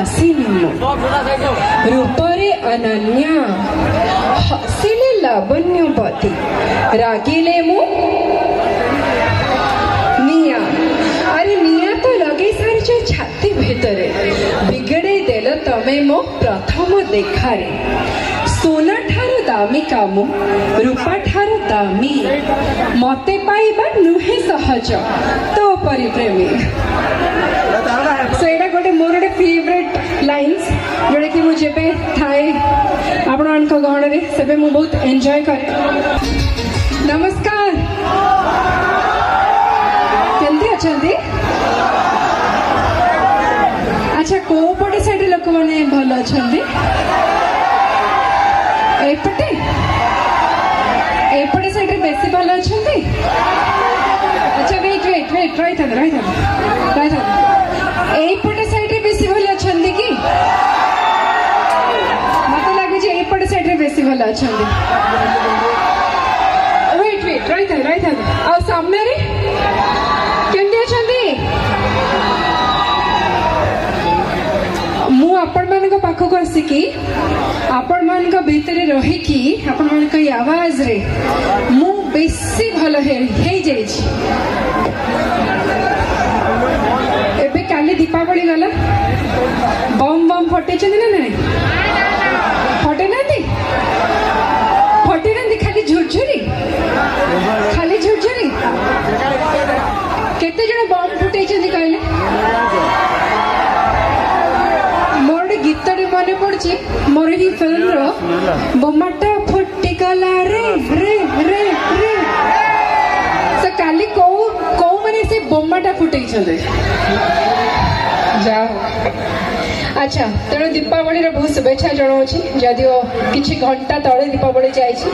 हासिनी मु रूपरे अनन्या हसिले लावण्यवती रागिले मु निया। अरे निया तो लगे सारी जो छाती भितरे बिगड़े देल तमे मो प्रथम देखारे सोना ठारो दामी कामु रूपा ठारो दामी मते पाइबा नुहे सहज तो परि प्रेमी। सो एटा गोटे मोर गोटे फेवरेट लाइन्स जोटा कि मुझे थाए आपण गहन रे सेबे मु बहुत एंजॉय करे। नमस्कार, केमती अछंती? अच्छा, को पटे साइड लोक माने भल अछंती? एपटे एपटे साइड रे बेसी भल अछंती? अच्छा, वेट वेट वेट रही था एपटे साइड रे बेसी भल अछंती कि? मते लागु जे एपटे साइड रे बेसी भल अछंती। वेट वेट रही था आ सामने रे केमती अछंती? मु आपण मान पाखक आसिकी आपण मान भितर रहीकि आपण मान आवाज रे मु बेसी भल हे जाइछि। एबे काली दीपावली गला बम बम फटे ना नहीं? फटे ना खाली झुरझुरी केते जण बम फुटे कहले? मोर गीत मन पड़ी मोर ही फिल्म रो बोमाटा फुटी गला रे रे रे रे। से काली को माने से बोमाटा फुटे जाओ। अच्छा, तेणु दीपावली बहुत शुभेच्छा जनाऊँगी। जदिव किसी घंटा तले दीपावली जाइए,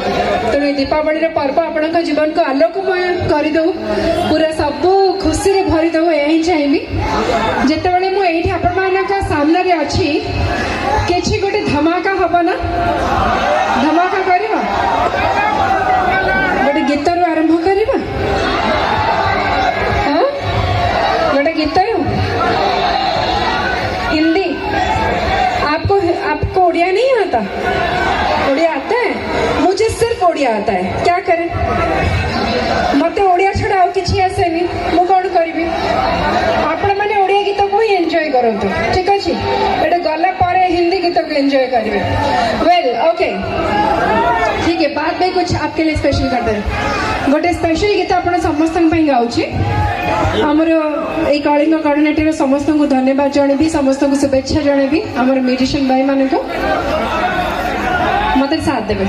तेणु दीपावली पर्व आपण जीवन को आलोकमय करदे, पूरा सब खुशी रे भरीदे, यही चाहिए। जितेबाला मुझे आपण सामने अच्छी किसी गोटे धमाका हम ना, धमाका करवा गोटे गीत रू आरंभ करवा। हाँ, गोटे गीत हिंदी आपको उड़िया नहीं आता? उड़िया आता है? मुझे सिर्फ उड़िया आता है। क्या करें, मते उड़िया छड़ा और किसी आसे नहीं, मु कौन करी? आपण मैंने उड़िया गीत को ही एंजॉय करंतु, ठीक अच्छे? एटा गला पारे हिंदी गीत को एंजॉय करेंगे। वेल ओके, ठीक है। बाद में कुछ आपके लिए स्पेशल करते हैं। गोटे स्पेशल गीत आप समस्त गाँची आमर ये कलिंग कोऑर्डिनेटर समस्त को धन्यवाद जनबी, समस्त को शुभेच्छा जनबी, आमर म्यूजिशियन भाई मान को मत साथ देवे।